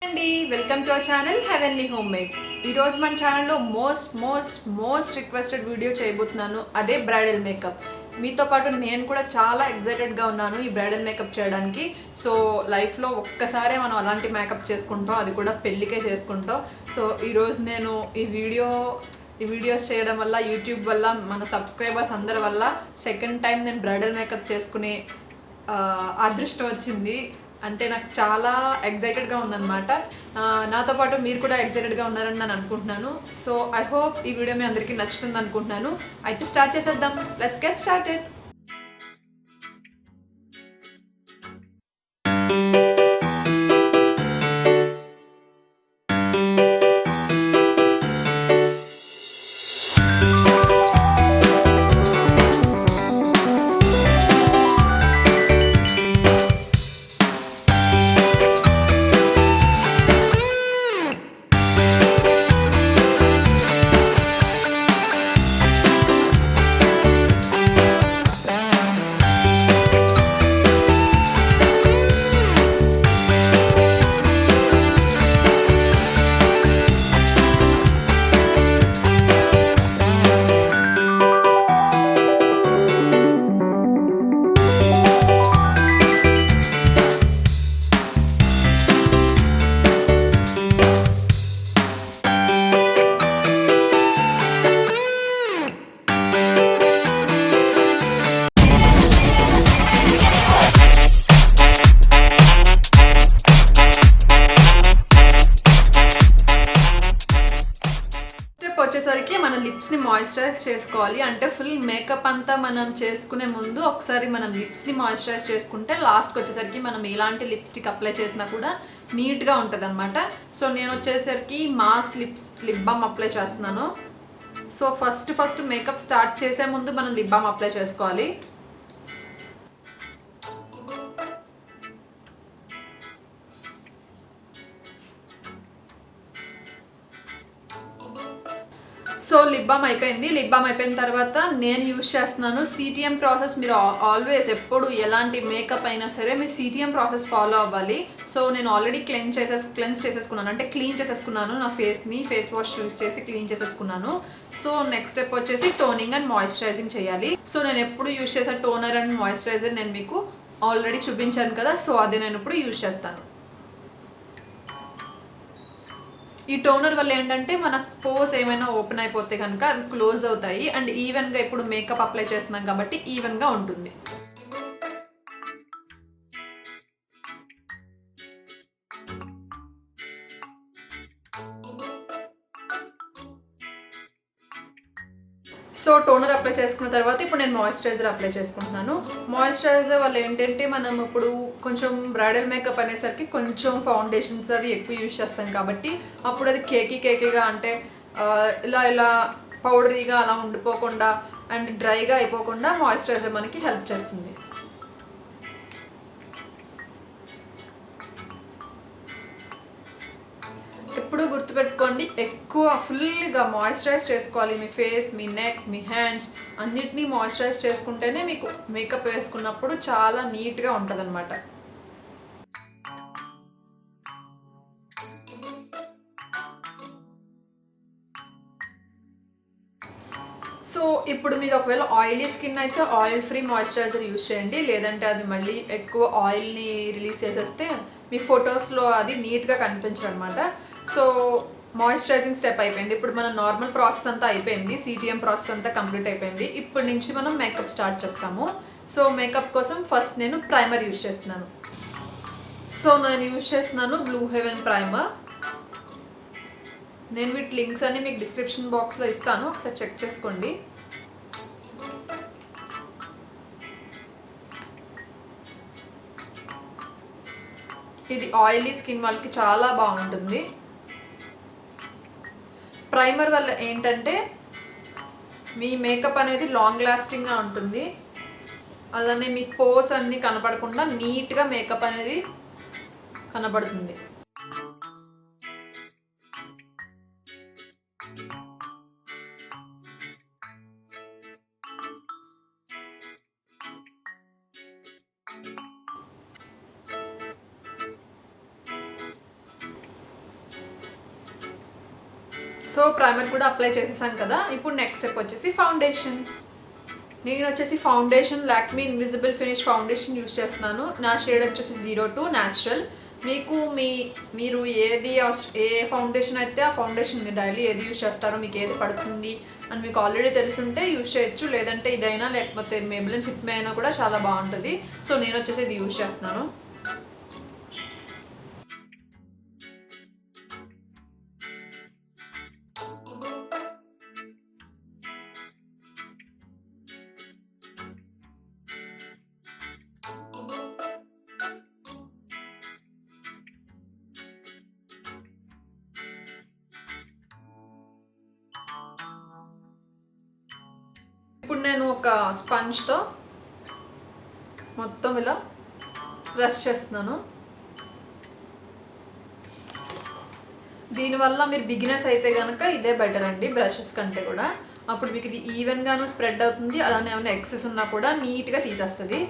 అండి welcome to our channel heavenly home made. ఈరోజు మన ఛానల్లో మోస్ట్ రిక్వెస్టెడ్ వీడియో చేయబోతున్నాను. అదే బ్రైడల్ మేకప్. మీతో పాటు నేను కూడా చాలా ఎక్సైటెడ్గా ఉన్నాను ఈ బ్రైడల్ మేకప్ చేయడానికి. సో లైఫ్లో ఒక్కసారే మనం అలాంటి మేకప్ చేసుకుంటాం, అది కూడా పెళ్ళికే చేసుకుంటాం. సో ఈరోజు నేను ఈ వీడియోస్ చేయడం వల్ల, యూట్యూబ్ వల్ల, మన సబ్స్క్రైబర్స్ అందరి వల్ల సెకండ్ టైం నేను బ్రైడల్ మేకప్ చేసుకునే అదృష్టం వచ్చింది. అంటే నాకు చాలా ఎక్సైటెడ్గా ఉందన్నమాట. నాతో పాటు మీరు కూడా ఎక్సైటెడ్గా ఉన్నారని నేను అనుకుంటున్నాను. సో ఐ హోప్ ఈ వీడియో మీ అందరికీ నచ్చుతుంది అనుకుంటున్నాను. అయితే స్టార్ట్ చేసేద్దాం. Let's get started. వచ్చేసరికి మన లిప్స్ని మాయిశ్చరైజ్ చేసుకోవాలి. అంటే ఫుల్ మేకప్ అంతా మనం చేసుకునే ముందు ఒకసారి మనం లిప్స్ని మాయిశ్చరైజ్ చేసుకుంటే లాస్ట్కి వచ్చేసరికి మనం ఎలాంటి లిప్స్టిక్ అప్లై చేసినా కూడా నీట్గా ఉంటుంది అనమాట. సో నేను వచ్చేసరికి మాస్ లిప్ బామ్ అప్లై చేస్తున్నాను. సో ఫస్ట్ మేకప్ స్టార్ట్ చేసే ముందు మనం లిప్ బామ్ అప్లై చేసుకోవాలి. సో లిప్ బామ్ అయిపోయింది. లిప్ బామ్ అయిపోయిన తర్వాత నేను యూజ్ చేస్తున్నాను సిటిఎం ప్రాసెస్. మీరు ఆల్వేస్ ఎప్పుడు ఎలాంటి మేకప్ అయినా సరే మీరు సిటిఎం ప్రాసెస్ ఫాలో అవ్వాలి. సో నేను ఆల్రెడీ క్లెన్స్ చేసేసుకున్నాను, అంటే క్లీన్ చేసేసుకున్నాను నా ఫేస్ని. ఫేస్ వాష్ యూజ్ చేసి క్లీన్ చేసేసుకున్నాను. సో నెక్స్ట్ స్టెప్ వచ్చేసి టోనింగ్ అండ్ మాయిశ్చరైజింగ్ చేయాలి. సో నేను ఎప్పుడు యూజ్ చేసే టోనర్ అండ్ మాయిశ్చరైజర్ నేను మీకు ఆల్రెడీ చూపించాను కదా. సో అది నేను ఇప్పుడు యూజ్ చేస్తాను. ఈ టోనర్ వల్ల ఏంటంటే మన పోర్స్ ఏమైనా ఓపెన్ అయిపోతే కనుక అవి క్లోజ్ అవుతాయి. అండ్ ఈవెన్గా ఇప్పుడు మేకప్ అప్లై చేస్తున్నాం కాబట్టి ఈవెన్గా ఉంటుంది. సో టోనర్ అప్లై చేసుకున్న తర్వాత ఇప్పుడు నేను మాయిశ్చరైజర్ అప్లై చేసుకుంటున్నాను. మాయిశ్చరైజర్ వల్ల ఏంటంటే మనం ఇప్పుడు కొంచెం బ్రైడల్ మేకప్ అనేసరికి కొంచెం ఫౌండేషన్స్ అవి ఎక్కువ యూజ్ చేస్తాం కాబట్టి అప్పుడు అది కేకీగా, అంటే ఇలా పౌడరీగా అలా ఉండిపోకుండా అండ్ డ్రైగా అయిపోకుండా మాయిశ్చరైజర్ మనకి హెల్ప్ చేస్తుంది. ఎప్పుడు గుర్తుపెట్టుకోండి, ఎక్కువ ఫుల్గా మాయిశ్చరైజ్ చేసుకోవాలి. మీ ఫేస్, మీ నెక్, మీ హ్యాండ్స్ అన్నిటినీ మాయిశ్చరైజ్ చేసుకుంటేనే మీకు మేకప్ వేసుకున్నప్పుడు చాలా నీట్గా ఉంటుంది అనమాట. సో ఇప్పుడు మీరు ఒకవేళ ఆయిలీ స్కిన్ అయితే ఆయిల్ ఫ్రీ మాయిశ్చరైజర్ యూజ్ చేయండి. లేదంటే అది మళ్ళీ ఎక్కువ ఆయిల్ని రిలీజ్ చేసేస్తే మీ ఫొటోస్లో అది నీట్గా కనిపించదు అనమాట. సో మాయిశ్చరైజింగ్ స్టెప్ అయిపోయింది. ఇప్పుడు మన నార్మల్ ప్రాసెస్ అంతా అయిపోయింది. సిటిఎం ప్రాసెస్ అంతా కంప్లీట్ అయిపోయింది. ఇప్పటి నుంచి మనం మేకప్ స్టార్ట్ చేస్తాము. సో మేకప్ కోసం ఫస్ట్ నేను ప్రైమర్ యూజ్ చేస్తున్నాను. సో నేను యూజ్ చేస్తున్నాను బ్లూ హెవెన్ ప్రైమర్. నేను వీటి లింక్స్ అన్ని మీకు డిస్క్రిప్షన్ బాక్స్లో ఇస్తాను, ఒకసారి చెక్ చేసుకోండి. ఇది ఆయిలీ స్కిన్ వాళ్ళకి చాలా బాగుంటుంది. ప్రైమర్ వల్ల ఏంటంటే మీ మేకప్ అనేది లాంగ్ లాస్టింగ్గా ఉంటుంది. అలానే మీ పోర్స్ అన్నీ కనపడకుండా నీట్గా మేకప్ అనేది కనబడుతుంది. సో ప్రైమర్ కూడా అప్లై చేసేసాం కదా. ఇప్పుడు నెక్స్ట్ స్టెప్ వచ్చేసి ఫౌండేషన్. నేను వచ్చేసి foundation Lakme invisible finish foundation use చేస్తున్నాను. నా షేడ్ వచ్చేసి 02 న్యాచురల్. మీకు మీరు ఏ ఫౌండేషన్ అయితే ఆ ఫౌండేషన్ మీరు డైలీ ఏది యూస్ చేస్తారో, మీకు ఏది పడుతుంది అని మీకు ఆల్రెడీ తెలుసుంటే యూస్ చేయొచ్చు. లేదంటే ఇదైనా లేకపోతే మేబిలిన్ ఫిట్ మీ అయినా కూడా చాలా బాగుంటుంది. సో నేను వచ్చేసి ఇది యూస్ చేస్తున్నాను. ఇప్పుడు నేను ఒక స్పంజ్తో మొత్తం ఇలా బ్రష్ చేస్తున్నాను. దీనివల్ల మీరు బిగినర్స్ అయితే కనుక ఇదే బెటర్ అండి బ్రషెస్ కంటే కూడా. అప్పుడు మీకు ఇది ఈవెన్గాను స్ప్రెడ్ అవుతుంది, అలానే ఏమైనా ఎక్సెస్ ఉన్నా కూడా నీట్గా తీసేస్తుంది.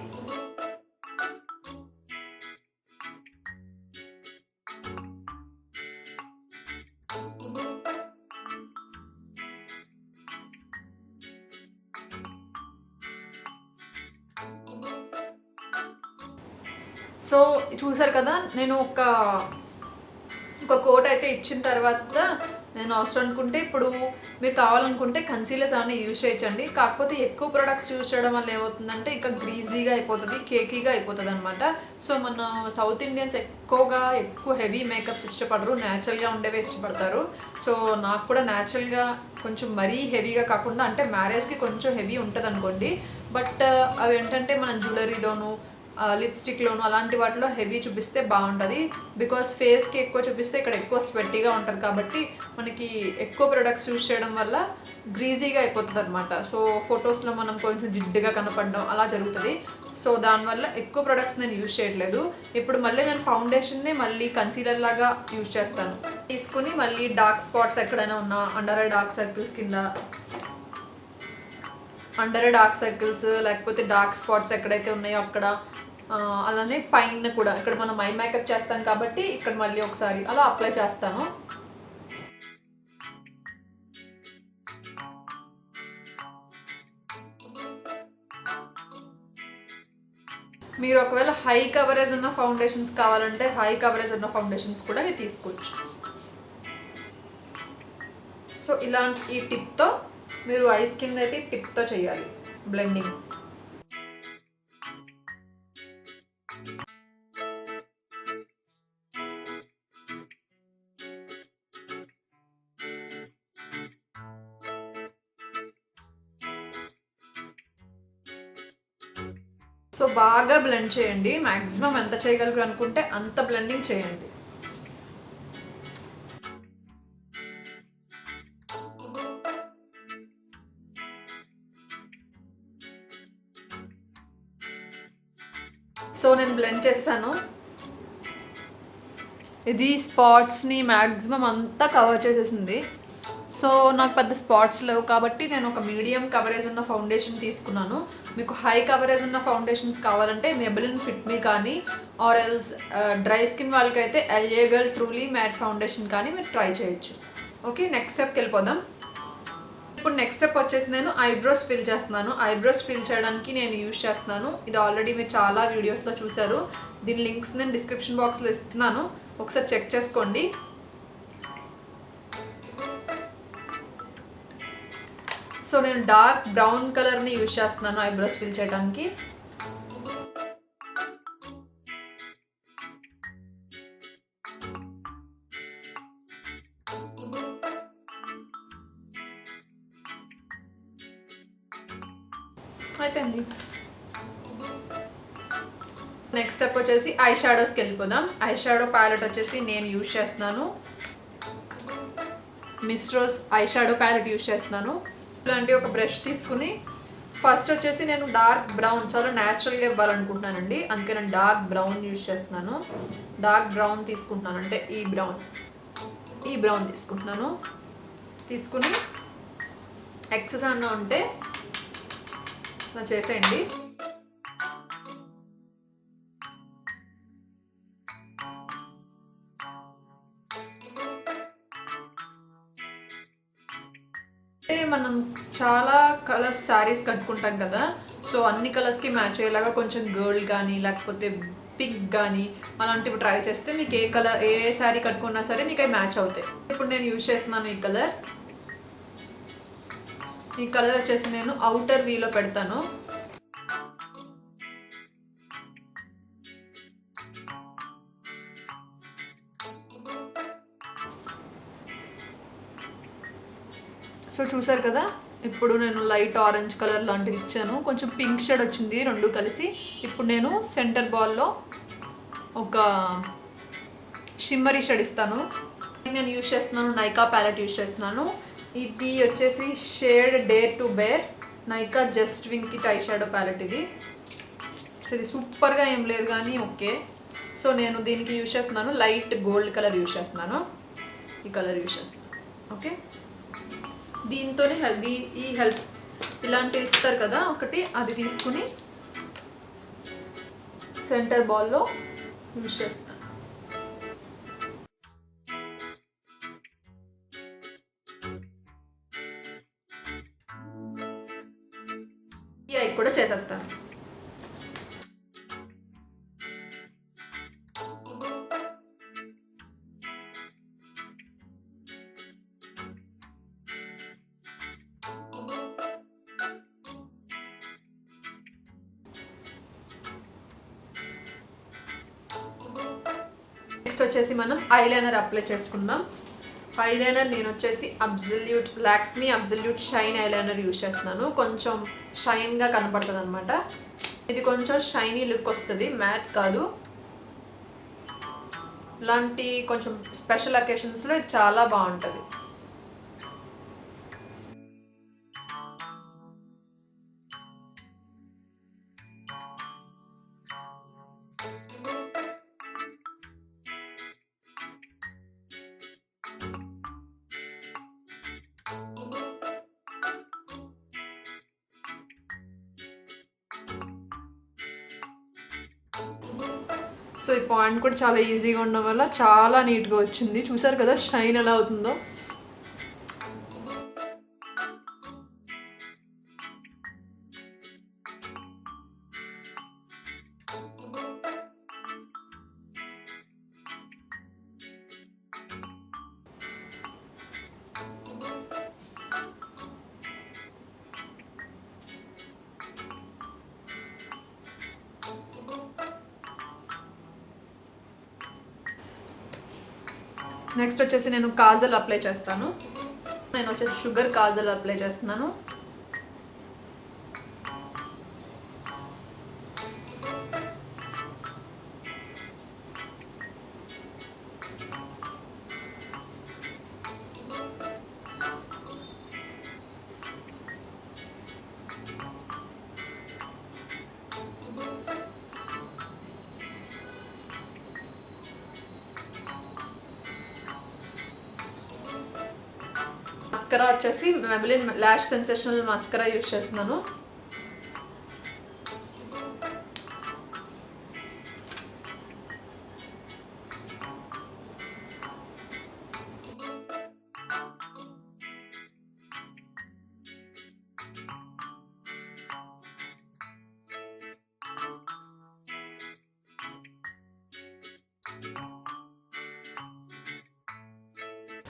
సో చూసారు కదా, నేను ఒక కోట్ అయితే ఇచ్చిన తర్వాత నేను అవసరం అనుకుంటే ఇప్పుడు మీరు కావాలనుకుంటే కన్సీలర్స్ ఏమైనా యూజ్ చేయొచ్చండి. కాకపోతే ఎక్కువ ప్రొడక్ట్స్ యూజ్ చేయడం వల్ల ఏమవుతుందంటే ఇంకా గ్రీజీగా అయిపోతుంది, కేకీగా అయిపోతుంది అనమాట. సో మన సౌత్ ఇండియన్స్ ఎక్కువ హెవీ మేకప్స్ ఇష్టపడరు, న్యాచురల్గా ఉండేవి ఇష్టపడతారు. సో నాకు కూడా న్యాచురల్గా కొంచెం మరీ హెవీగా కాకుండా, అంటే మ్యారేజ్కి కొంచెం హెవీ ఉంటుంది అనుకోండి, బట్ అవి ఏంటంటే మనం జ్యువెలరీలోను లిప్స్టిక్లోను అలాంటి వాటిలో హెవీ చూపిస్తే బాగుంటుంది. బికాస్ ఫేస్కి ఎక్కువ చూపిస్తే ఇక్కడ ఎక్కువ స్వెట్టీగా ఉంటుంది కాబట్టి మనకి ఎక్కువ ప్రొడక్ట్స్ యూజ్ చేయడం వల్ల గ్రీజీగా అయిపోతుంది అనమాట. సో ఫొటోస్లో మనం కొంచెం జిడ్డుగా కనపడడం అలా జరుగుతుంది. సో దానివల్ల ఎక్కువ ప్రొడక్ట్స్ నేను యూజ్ చేయట్లేదు. ఇప్పుడు మళ్ళీ నేను ఫౌండేషన్ని మళ్ళీ కన్సీలర్ లాగా యూజ్ చేస్తాను. తీసుకుని మళ్ళీ డార్క్ స్పాట్స్ ఎక్కడైనా ఉన్నా, అండర్ ఐ డార్క్ సర్కిల్స్ కింద, అండర్ ఐ డార్క్ సర్కిల్స్ లేకపోతే డార్క్ స్పాట్స్ ఎక్కడైతే ఉన్నాయో అక్కడ, అలానే పైన కూడా ఇక్కడ మనం ఐ మేకప్ చేస్తాం కాబట్టి ఇక్కడ మళ్ళీ ఒకసారి అలా అప్లై చేస్తాను. మీరు ఒకవేళ హై కవరేజ్ ఉన్న ఫౌండేషన్స్ కావాలంటే హై కవరేజ్ ఉన్న ఫౌండేషన్స్ కూడా మీరు తీసుకోవచ్చు. సో ఇలాంటి ఈ టిప్తో మీరు ఐస్ కింద అయితే టిప్తో చేయాలి బ్లెండింగ్. సో బాగా బ్లెండ్ చేయండి. మ్యాక్సిమం ఎంత చేయగలరు అనుకుంటే అంత బ్లెండింగ్ చేయండి. సో నేను బ్లెండ్ చేశాను. ఇది స్పాట్స్ని మ్యాక్సిమం అంతా కవర్ చేసేసింది. సో నాకు పెద్ద స్పాట్స్ లేవు కాబట్టి నేను ఒక మీడియం కవరేజ్ ఉన్న ఫౌండేషన్ తీసుకున్నాను. మీకు హై కవరేజ్ ఉన్న ఫౌండేషన్స్ కావాలంటే మేబిలిన్ ఫిట్ మీ కానీ, ఆర్ ఎల్స్ డ్రై స్కిన్ వాళ్ళకైతే LA girl truly matte foundation కానీ మీరు ట్రై చేయొచ్చు. ఓకే, నెక్స్ట్ స్టెప్కి వెళ్ళిపోదాం. ఇప్పుడు నెక్స్ట్ స్టెప్ వచ్చేసి నేను ఐబ్రోస్ ఫిల్ చేస్తున్నాను. ఐబ్రోస్ ఫిల్ చేయడానికి నేను యూజ్ చేస్తున్నాను, ఇది ఆల్రెడీ మీరు చాలా వీడియోస్లో చూసారు. దీని లింక్స్ నేను డిస్క్రిప్షన్ బాక్స్లో ఇస్తున్నాను, ఒకసారి చెక్ చేసుకోండి. సో నేను డార్క్ బ్రౌన్ కలర్ని యూజ్ చేస్తున్నాను ఐబ్రోస్ ఫిల్ చేయడానికి. అయిపోయింది. నెక్స్ట్ స్టెప్ వచ్చేసి ఐ షాడోస్కి వెళ్ళిపోదాం. ఐ షాడో ప్యాలెట్ వచ్చేసి నేను యూజ్ చేస్తున్నాను Miss Rose eye shadow palette use చేస్తున్నాను. ఇలాంటి ఒక బ్రష్ తీసుకుని ఫస్ట్ వచ్చేసి నేను డార్క్ బ్రౌన్ చాలా న్యాచురల్గా ఇవ్వాలనుకుంటున్నానండి, అందుకే నేను డార్క్ బ్రౌన్ యూజ్ చేస్తున్నాను. డార్క్ బ్రౌన్ తీసుకుంటున్నాను, అంటే ఈ బ్రౌన్ తీసుకుంటున్నాను. తీసుకుని ఎక్సెస్ అన్న ఉంటే ఇలా చేసేయండి. మనం చాలా కలర్స్ శారీస్ కట్టుకుంటాం కదా, సో అన్ని కలర్స్కి మ్యాచ్ అయ్యేలాగా కొంచెం గోల్డ్ కానీ లేకపోతే పింక్ కానీ అలాంటివి ట్రై చేస్తే మీకు ఏ కలర్ ఏ శారీ కట్టుకున్నా సరే మీకు అవి మ్యాచ్ అవుతాయి. ఇప్పుడు నేను యూజ్ చేస్తున్నాను ఈ కలర్ వచ్చేసి నేను అవుటర్ వీలో పెడతాను. సో చూసారు కదా, ఇప్పుడు నేను లైట్ ఆరెంజ్ కలర్ లాంటిది ఇచ్చాను, కొంచెం పింక్ షేడ్ వచ్చింది రెండు కలిసి. ఇప్పుడు నేను సెంటర్ బాల్లో ఒక షిమ్మరీ షేడ్ ఇస్తాను. నేను యూజ్ చేస్తున్నాను నైకా ప్యాలెట్ యూజ్ చేస్తున్నాను. ఇది వచ్చేసి shade dare to bare Nykaa just వింగ్కి టై షాడో ప్యాలెట్ ఇది. సో ఇది సూపర్గా ఏం లేదు కానీ ఓకే. సో నేను దీనికి యూజ్ చేస్తున్నాను లైట్ గోల్డ్ కలర్ యూజ్ చేస్తున్నాను, ఈ కలర్ యూజ్ చేస్తున్నాను. ఓకే, దీంతోనే హెల్ప్ ఇలాంటివి ఇస్తారు కదా ఒకటి, అది తీసుకుని సెంటర్ బాల్లో యూజ్ చేస్తాను. ఈ ఐ కూడా చేసేస్తాను. నెక్స్ట్ వచ్చేసి మనం ఐలైనర్ అప్లై చేసుకుందాం. ఐలైనర్ నేను వచ్చేసి Lakme absolute shine eyeliner use చేస్తున్నాను. కొంచెం షైన్గా కనపడుతుంది అనమాట. ఇది కొంచెం షైనీ లుక్ వస్తుంది, మ్యాట్ కాదు. ఇలాంటి కొంచెం స్పెషల్ అకేషన్స్లో ఇది చాలా బాగుంటుంది. సో ఈ పాయింట్ కూడా చాలా ఈజీగా ఉండడం వల్ల చాలా నీట్గా వచ్చింది. చూసారు కదా షైన్ ఎలా అవుతుందో. నెక్స్ట్ వచ్చేసి నేను కాజల్ అప్లై చేస్తాను. నేను వచ్చేసి షుగర్ కాజల్ అప్లై చేస్తున్నాను. మస్కరా వచ్చేసి Maybelline lash sensational mascara use చేస్తున్నాను.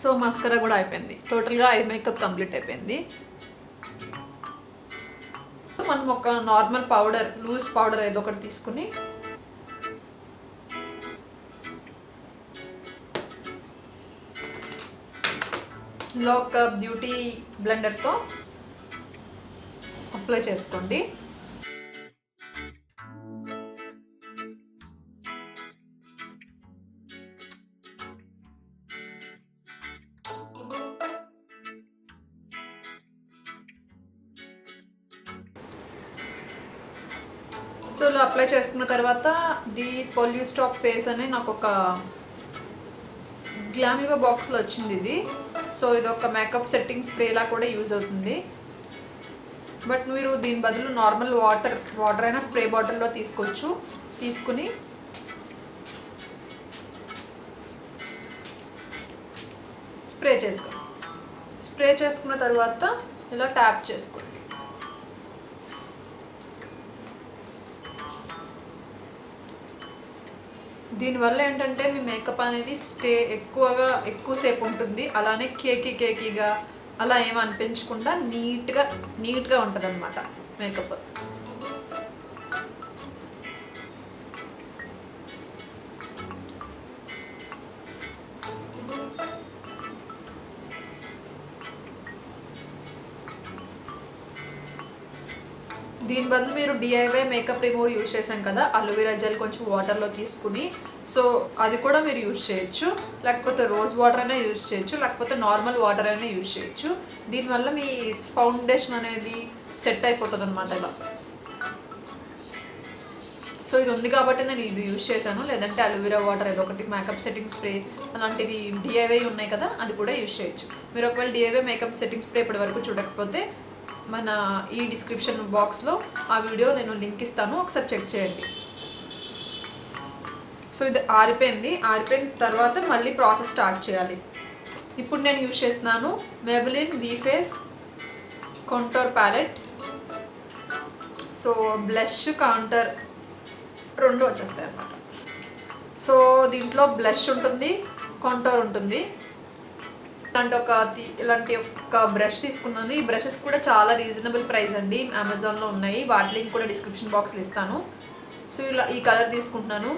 సో మస్కరా కూడా అయిపోయింది. టోటల్గా ఐ మేకప్ కంప్లీట్ అయిపోయింది. మనం ఒక నార్మల్ పౌడర్, లూజ్ పౌడర్ ఏదో ఒకటి తీసుకుని లో ఒక బ్యూటీ బ్లెండర్తో అప్లై చేసుకోండి. సో ఇలా అప్లై చేసుకున్న తర్వాత ది పొల్యూస్టాప్ ఫేస్ అని నాకు ఒక గ్లామిగో బాక్స్లో వచ్చింది ఇది. సో ఇది ఒక మేకప్ సెట్టింగ్ స్ప్రేలా కూడా యూజ్ అవుతుంది. బట్ మీరు దీని బదులు నార్మల్ వాటర్ అయినా స్ప్రే బాటిల్లో తీసుకోవచ్చు. తీసుకుని స్ప్రే చేసుకున్న తర్వాత ఇలా ట్యాప్ చేసుకోండి. దీనివల్ల ఏంటంటే మీ మేకప్ అనేది ఎక్కువసేపు ఉంటుంది. అలానే కేకీగా అలా ఏం అనిపించకుండా నీట్గా ఉంటుంది అన్నమాట మేకప్. దీని బదులు మీరు డిఐవై మేకప్ రిమూవర్ యూజ్ చేశాం కదా, అలోవెరా జెల్ కొంచెం వాటర్లో తీసుకుని, సో అది కూడా మీరు యూజ్ చేయొచ్చు. లేకపోతే రోజ్ వాటర్ అయినా యూజ్ చేయొచ్చు, లేకపోతే నార్మల్ వాటర్ అయినా యూజ్ చేయొచ్చు. దీనివల్ల మీ ఫౌండేషన్ అనేది సెట్ అయిపోతుంది అనమాట ఇలా. సో ఇది ఉంది కాబట్టి నేను ఇది యూజ్ చేశాను. లేదంటే అలోవెరా వాటర్ ఏదో ఒకటి, మేకప్ సెట్టింగ్ స్ప్రే అలాంటివి డిఐవై ఉన్నాయి కదా, అది కూడా యూజ్ చేయొచ్చు. మీరు ఒకవేళ డిఐవై మేకప్ సెట్టింగ్ స్ప్రే ఇప్పటి వరకు చూడకపోతే మన ఈ డిస్క్రిప్షన్ బాక్స్లో ఆ వీడియో నేను లింక్ ఇస్తాను, ఒకసారి చెక్ చేయండి. సో ఇది ఆరిపోయిన తర్వాత మళ్ళీ ప్రాసెస్ స్టార్ట్ చేయాలి. ఇప్పుడు నేను యూజ్ చేస్తున్నాను Maybelline V face contour palette. So blush contour రెండు వచ్చేస్తాయి అన్నమాట. సో దీంట్లో బ్లష్ ఉంటుంది, కాంటూర్ ఉంటుంది. ఇలాంటి ఒక బ్రష్ తీసుకున్నాను. ఈ బ్రషెస్ కూడా చాలా రీజనబుల్ ప్రైస్ అండి, అమెజాన్లో ఉన్నాయి. వాటి లింక్ కూడా డిస్క్రిప్షన్ బాక్స్లో ఇస్తాను. సో ఇలా ఈ కలర్ తీసుకుంటున్నాను.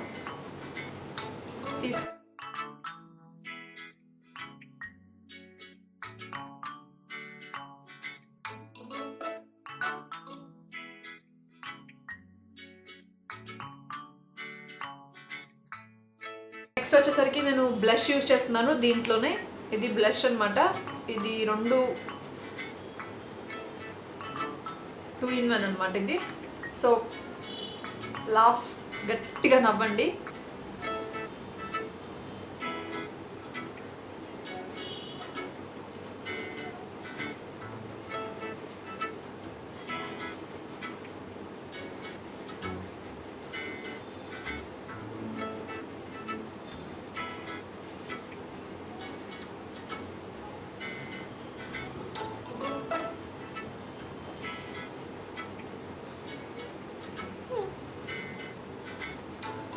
నెక్స్ట్ వచ్చేసరికి నేను బ్లష్ యూజ్ చేస్తున్నాను దీంట్లోనే. ఇది బ్లష్ అనమాట. ఇది 2-in-1 అనమాట ఇది. సో గట్టిగా నవ్వండి.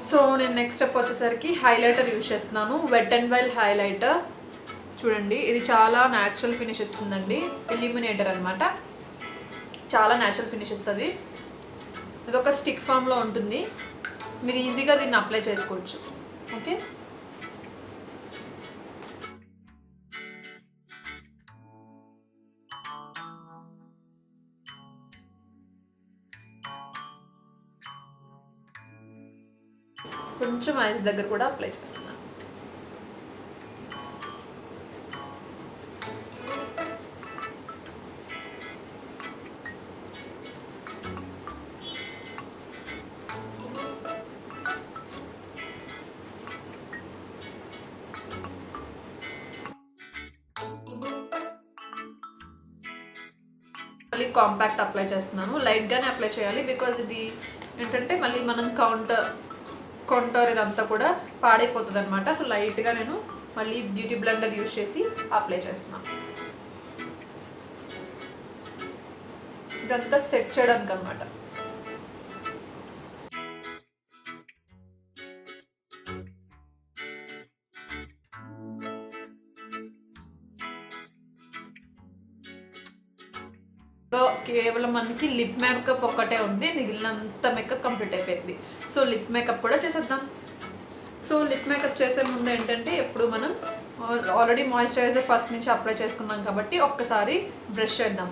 సో నేను నెక్స్ట్ స్టెప్ వచ్చేసరికి హైలైటర్ యూజ్ చేస్తున్నాను. Wet and wild highlighter. చూడండి, ఇది చాలా న్యాచురల్ ఫినిష్ ఇస్తుందండి. ఇల్యూమినేటర్ అనమాట, చాలా న్యాచురల్ ఫినిష్ ఇస్తుంది. ఇది ఒక స్టిక్ ఫామ్లో ఉంటుంది, మీరు ఈజీగా దీన్ని అప్లై చేసుకోవచ్చు. ఓకే, కొంచెం ఐస్ దగ్గర కూడా అప్లై చేస్తున్నాను. మళ్ళీ కాంపాక్ట్ అప్లై చేస్తున్నాను. లైట్గానే అప్లై చేయాలి, బికాజ్ ఇది ఏంటంటే మళ్ళీ మనం కాంటూర్ ఇదంతా కూడా పాడైపోతుంది అనమాట. సో లైట్గా నేను మళ్ళీ బ్యూటీ బ్లెండర్ యూజ్ చేసి అప్లై చేస్తున్నాను. ఇదంతా సెట్ చేయడానికి అనమాట. కేవలం మనకి లిప్ మేకప్ ఒక్కటే ఉంది, మిగిలినంత మేకప్ కంప్లీట్ అయిపోయింది. సో లిప్ మేకప్ కూడా చేసేద్దాం. సో లిప్ మేకప్ చేసే ముందు ఏంటంటే ఎప్పుడు మనం ఆల్రెడీ మాయిశ్చరైజర్ ఫస్ట్ నుంచి అప్లై చేసుకున్నాం కాబట్టి ఒక్కసారి బ్రష్ చేద్దాం.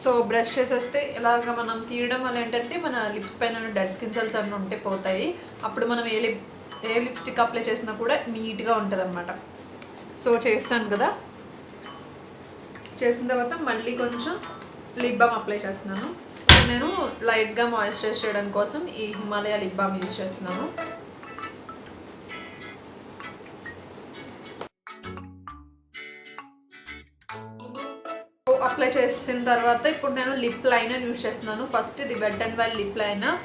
సో బ్రష్ చేసేస్తే ఇలాగ మనం తీయడం వల్ల ఏంటంటే మన లిప్స్ పైన డెడ్ స్కిన్ సెల్స్ అన్నీ ఉంటే పోతాయి. అప్పుడు మనం ఏ లిప్స్టిక్ అప్లై చేసినా కూడా నీట్గా ఉంటుంది అన్నమాట. సో చేస్తాను కదా, చేసిన తర్వాత మళ్ళీ కొంచెం లిప్ బామ్ అప్లై చేస్తున్నాను. నేను లైట్గా మాయిశ్చరైజ్ చేయడం కోసం ఈ హిమాలయ లిప్ బామ్ యూజ్ చేస్తున్నాను. అప్లై చేసిన తర్వాత ఇప్పుడు నేను లిప్ లైనర్ యూజ్ చేస్తున్నాను. ఫస్ట్ ఇది wet and wild lip liner.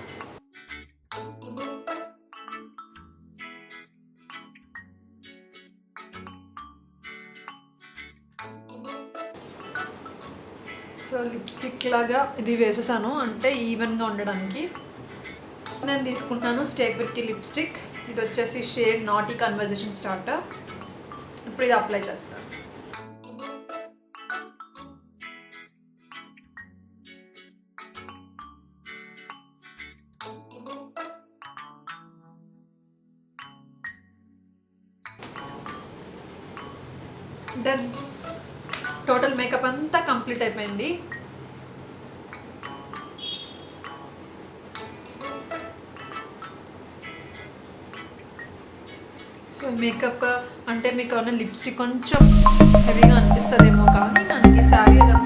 So lipstick లాగా ఇది వేసేసాను, అంటే ఈవెన్గా ఉండడానికి. నేను తీసుకుంటున్నాను స్టేక్ విత్ లిప్స్టిక్. ఇది వచ్చేసి షేడ్ నాటీ కన్వర్జేషన్ స్టార్టర్. ఇప్పుడు ఇది అప్లై చేస్తాను. డన్. టోటల్ మేకప్ అంతా కంప్లీట్ అయిపోయింది. సో మేకప్ అంటే మీకు ఏమైనా లిప్స్టిక్ కొంచెం హెవీగా అనిపిస్తుందేమో, కానీ మనకి శారీ అదంతా